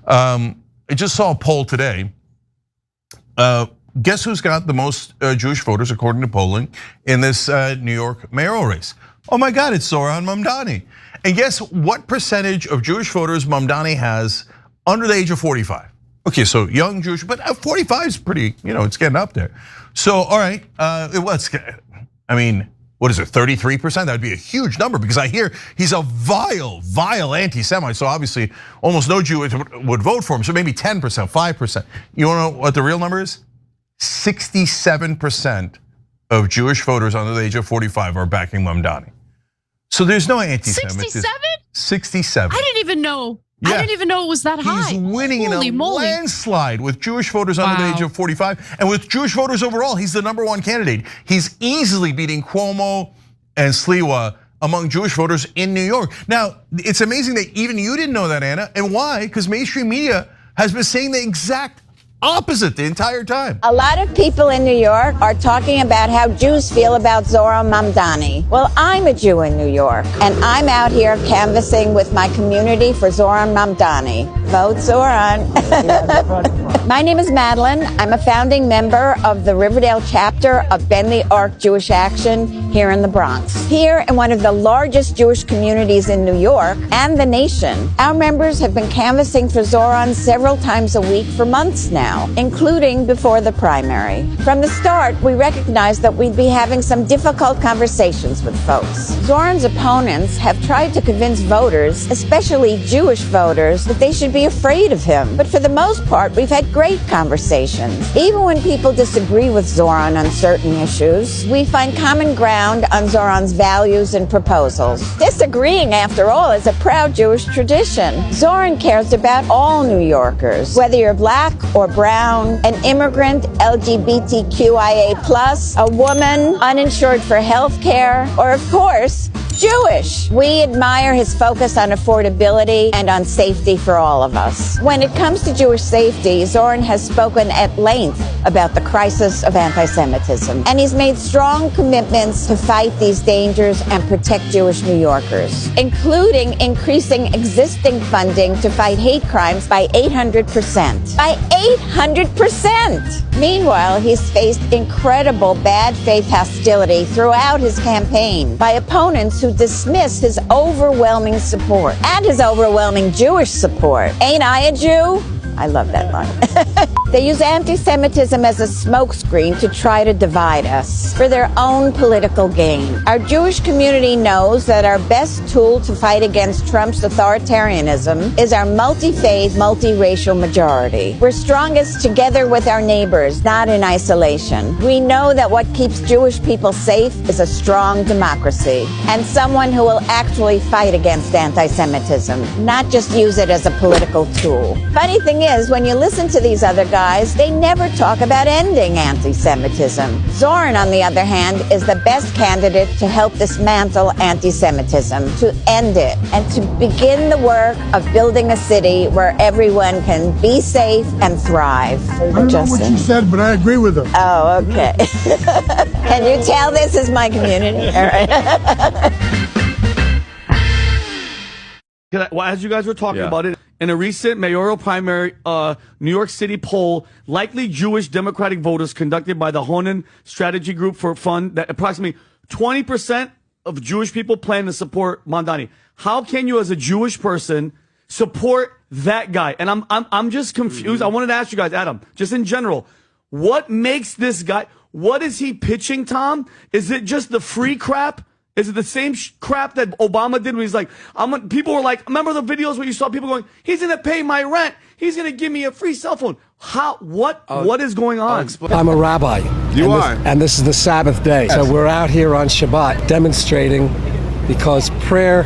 I just saw a poll today. Guess who's got the most Jewish voters according to polling in this New York mayoral race? Oh my God, it's Zohran Mamdani. And guess what percentage of Jewish voters Mamdani has under the age of 45? Okay, so young Jewish, but 45 is pretty, it's getting up there. So, all right, I mean, what is it, 33%? That'd be a huge number because I hear he's a vile anti-Semite. So obviously almost no Jew would vote for him. So maybe 10%, 5%. You wanna know what the real number is? 67% of Jewish voters under the age of 45 are backing Mamdani. So there's no anti-Semitism. 67? 67. I didn't even know. Yeah. I didn't even know it was that high. He's winning in a landslide with Jewish voters under the age of 45. And with Jewish voters overall, he's the #1 candidate. He's easily beating Cuomo and Sliwa among Jewish voters in New York. Now, it's amazing that even you didn't know that, Anna. And why? Because mainstream media has been saying the exact opposite the entire time. A lot of people in New York are talking about how Jews feel about Zohran Mamdani. Well, I'm a Jew in New York, and I'm out here canvassing with my community for Zohran Mamdani. Vote Zohran. My name is Madeline. I'm a founding member of the Riverdale chapter of Bentley Arc Jewish Action here in the Bronx. Here in one of the largest Jewish communities in New York and the nation, our members have been canvassing for Zohran several times a week for months now, including before the primary. From the start, we recognized that we'd be having some difficult conversations with folks. Zohran's opponents have tried to convince voters, especially Jewish voters, that they should be afraid of him. But for the most part, we've had great conversations. Even when people disagree with Zohran on certain issues, we find common ground on Zohran's values and proposals. Disagreeing, after all, is a proud Jewish tradition. Zohran cares about all New Yorkers, whether you're black or brown, an immigrant, LGBTQIA+, a woman, uninsured for health care, or of course, Jewish. We admire his focus on affordability and on safety for all of us. When it comes to Jewish safety, Zohran has spoken at length about the crisis of anti-Semitism, and he's made strong commitments to fight these dangers and protect Jewish New Yorkers, including increasing existing funding to fight hate crimes by 800%. By 800%! Meanwhile, he's faced incredible bad faith hostility throughout his campaign by opponents who dismiss his overwhelming support and his overwhelming Jewish support. Ain't I a Jew? I love that line. They use anti-Semitism as a smokescreen to try to divide us for their own political gain. Our Jewish community knows that our best tool to fight against Trump's authoritarianism is our multi-faith, multiracial majority. We're strongest together with our neighbors, not in isolation. We know that what keeps Jewish people safe is a strong democracy and someone who will actually fight against anti-Semitism, not just use it as a political tool. Funny thing is, when you listen to these other guys, they never talk about ending anti-Semitism. Zohran, on the other hand, is the best candidate to help dismantle anti-Semitism, to end it, and to begin the work of building a city where everyone can be safe and thrive. I don't know what you said, but I agree with her. Oh, okay. Can you tell this is my community? All right. Well, as you guys were talking about it, in a recent mayoral primary New York City poll, likely Jewish Democratic voters conducted by the Honan Strategy Group for Fund, that approximately 20% of Jewish people plan to support Mamdani. How can you, as a Jewish person, support that guy? And I'm just confused. I wanted to ask you guys, Adam, just in general, what makes this guy? What is he pitching, Tom? Is it just the free crap? Is it the same crap that Obama did when he's like, people were like, remember the videos where you saw people going, he's going to pay my rent. He's going to give me a free cell phone. What is going on? I'm a rabbi. You are. And this is the Sabbath day. So we're out here on Shabbat demonstrating because prayer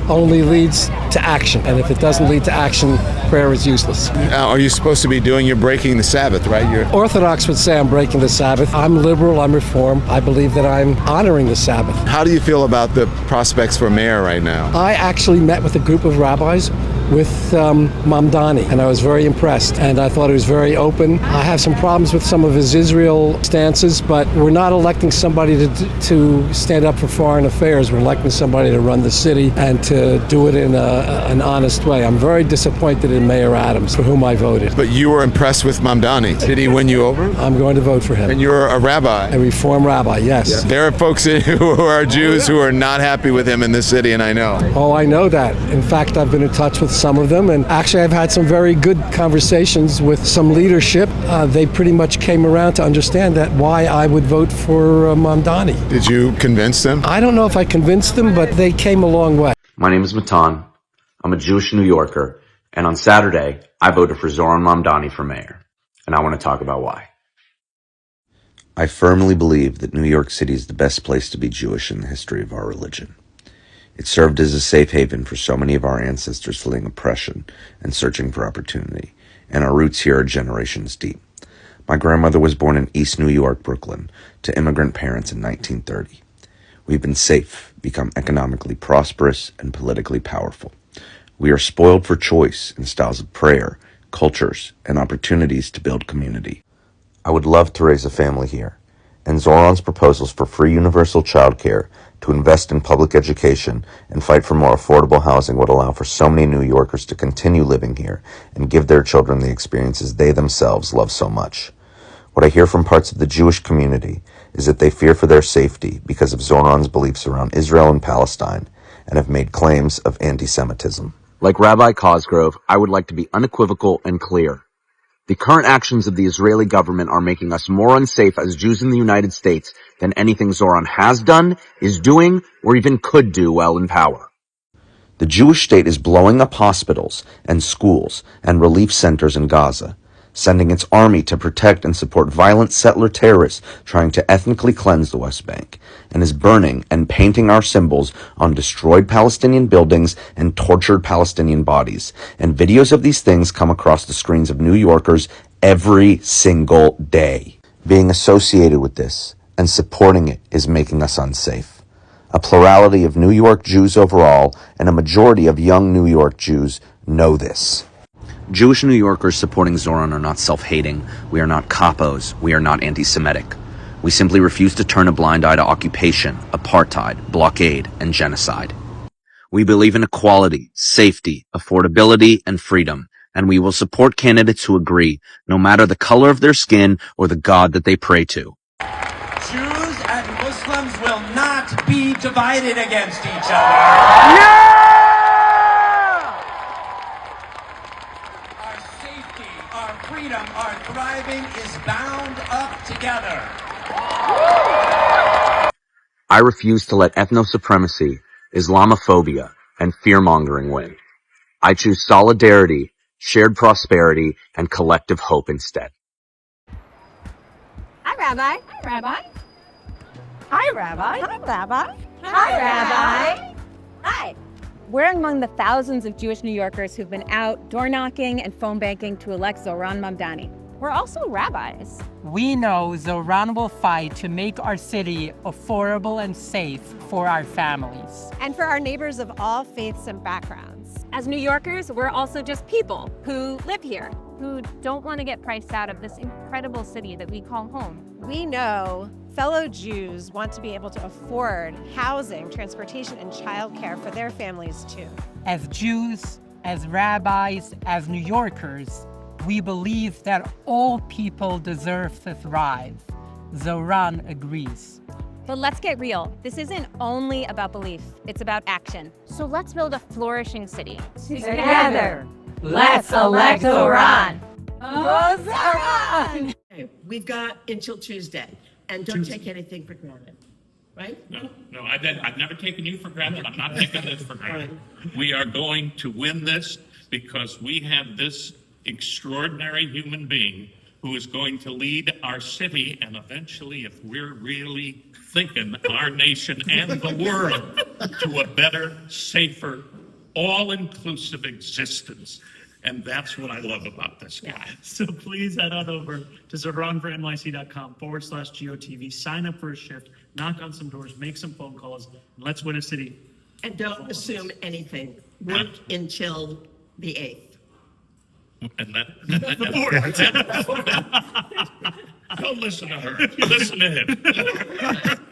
only leads to action. And if it doesn't lead to action, prayer is useless. Are you supposed to be you're breaking the Sabbath, right? Orthodox would say I'm breaking the Sabbath. I'm liberal, I'm Reformed. I believe that I'm honoring the Sabbath. How do you feel about the prospects for mayor right now? I actually met with a group of rabbis with Mamdani, and I was very impressed. And I thought he was very open. I have some problems with some of his Israel stances, but we're not electing somebody to stand up for foreign affairs. We're electing somebody to run the city and to do it in an honest way. I'm very disappointed in Mayor Adams, for whom I voted. But you were impressed with Mamdani. Did he win you over? I'm going to vote for him. And you're a rabbi. A Reform rabbi, yes. Yeah. There are folks who are Jews who are not happy with him in this city, and I know. Oh, I know that. In fact, I've been in touch with some of them, and actually I've had some very good conversations with some leadership. They pretty much came around to understand that why I would vote for Mamdani. Did you convince them? I don't know if I convinced them, but they came a long way. My name is Matan. I'm a Jewish New Yorker, and on Saturday, I voted for Zohran Mamdani for mayor, and I want to talk about why. I firmly believe that New York City is the best place to be Jewish in the history of our religion. It served as a safe haven for so many of our ancestors fleeing oppression and searching for opportunity, and our roots here are generations deep. My grandmother was born in East New York, Brooklyn, to immigrant parents in 1930. We've been safe, become economically prosperous, and politically powerful. We are spoiled for choice in styles of prayer, cultures, and opportunities to build community. I would love to raise a family here, and Zohran's proposals for free universal childcare, to invest in public education, and fight for more affordable housing would allow for so many New Yorkers to continue living here and give their children the experiences they themselves love so much. What I hear from parts of the Jewish community is that they fear for their safety because of Zohran's beliefs around Israel and Palestine, and have made claims of anti-Semitism. Like Rabbi Cosgrove, I would like to be unequivocal and clear. The current actions of the Israeli government are making us more unsafe as Jews in the United States than anything Zohran has done, is doing, or even could do while in power. The Jewish state is blowing up hospitals and schools and relief centers in Gaza, sending its army to protect and support violent settler terrorists trying to ethnically cleanse the West Bank, and is burning and painting our symbols on destroyed Palestinian buildings and tortured Palestinian bodies. And videos of these things come across the screens of New Yorkers every single day. Being associated with this and supporting it is making us unsafe. A plurality of New York Jews overall and a majority of young New York Jews know this. Jewish New Yorkers supporting Zohran are not self-hating. We are not capos. We are not anti-Semitic. We simply refuse to turn a blind eye to occupation, apartheid, blockade, and genocide. We believe in equality, safety, affordability, and freedom, and we will support candidates who agree, no matter the color of their skin or the God that they pray to. Jews and Muslims will not be divided against each other. Yeah! Our safety, our freedom, our thriving is bound up together. I refuse to let ethno-supremacy, Islamophobia, and fear-mongering win. I choose solidarity, shared prosperity, and collective hope instead. Hi, Rabbi. Hi, Rabbi. Hi, Rabbi. Hi, Rabbi. Hi, Rabbi. Hi. We're among the thousands of Jewish New Yorkers who've been out door knocking and phone banking to elect Zohran Mamdani. We're also rabbis. We know Zohran will fight to make our city affordable and safe for our families. And for our neighbors of all faiths and backgrounds. As New Yorkers, we're also just people who live here, who don't want to get priced out of this incredible city that we call home. We know fellow Jews want to be able to afford housing, transportation, and childcare for their families too. As Jews, as rabbis, as New Yorkers, we believe that all people deserve to thrive. Zohran agrees. But let's get real. This isn't only about belief, it's about action. So let's build a flourishing city. Together, let's elect Zohran. Zohran! We've got until Tuesday, and don't take anything for granted, right? No, I've never taken you for granted. I'm not taking this for granted. We are going to win this because we have this extraordinary human being who is going to lead our city and eventually, if we're really thinking, our nation and the world to a better, safer, all-inclusive existence. And that's what I love about this guy. So please head on over to zohranfornyc.com/GOTV, sign up for a shift, knock on some doors, make some phone calls, and let's win a city. And don't assume anything. Work until the 8th. And that's the board. Don't listen to her. Listen to him.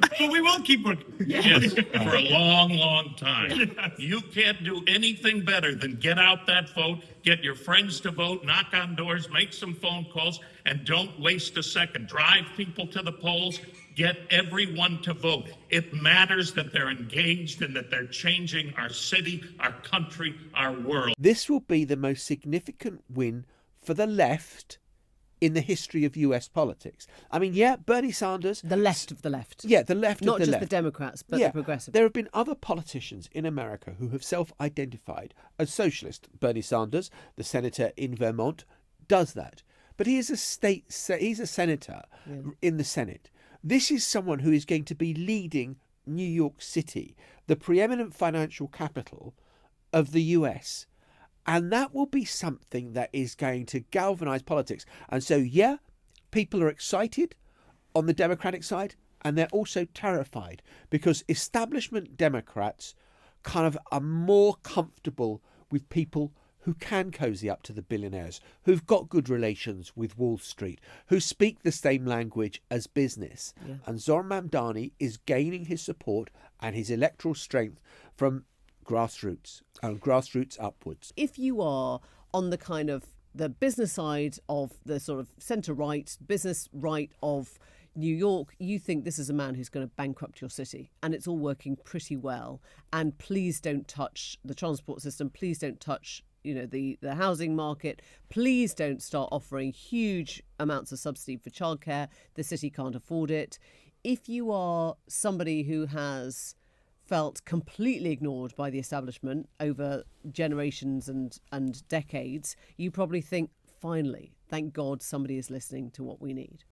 But we will keep working. Yes, for a long, long time. You can't do anything better than get out that vote, get your friends to vote, knock on doors, make some phone calls, and don't waste a second. Drive people to the polls. Get everyone to vote. It matters that they're engaged and that they're changing our city, our country, our world. This will be the most significant win for the left in the history of US politics. I mean, yeah, Bernie Sanders... The left of the left. Yeah, the left Not of the just left. the Democrats, but the progressive. There have been other politicians in America who have self-identified as socialist. Bernie Sanders, the senator in Vermont, does that. But he is he's a senator in the Senate. This is someone who is going to be leading New York City, the preeminent financial capital of the US. And that will be something that is going to galvanise politics. And so, yeah, people are excited on the Democratic side, and they're also terrified because establishment Democrats kind of are more comfortable with people who can cozy up to the billionaires, who've got good relations with Wall Street, who speak the same language as business. Yeah. And Zohran Mamdani is gaining his support and his electoral strength from grassroots and grassroots upwards. If you are on the kind of the business side of the sort of centre-right, business right of New York, you think this is a man who's going to bankrupt your city, and it's all working pretty well. And please don't touch the transport system. Please don't touch, the housing market. Please don't start offering huge amounts of subsidy for childcare. The city can't afford it. If you are somebody who has felt completely ignored by the establishment over generations and decades, you probably think, finally, thank God somebody is listening to what we need.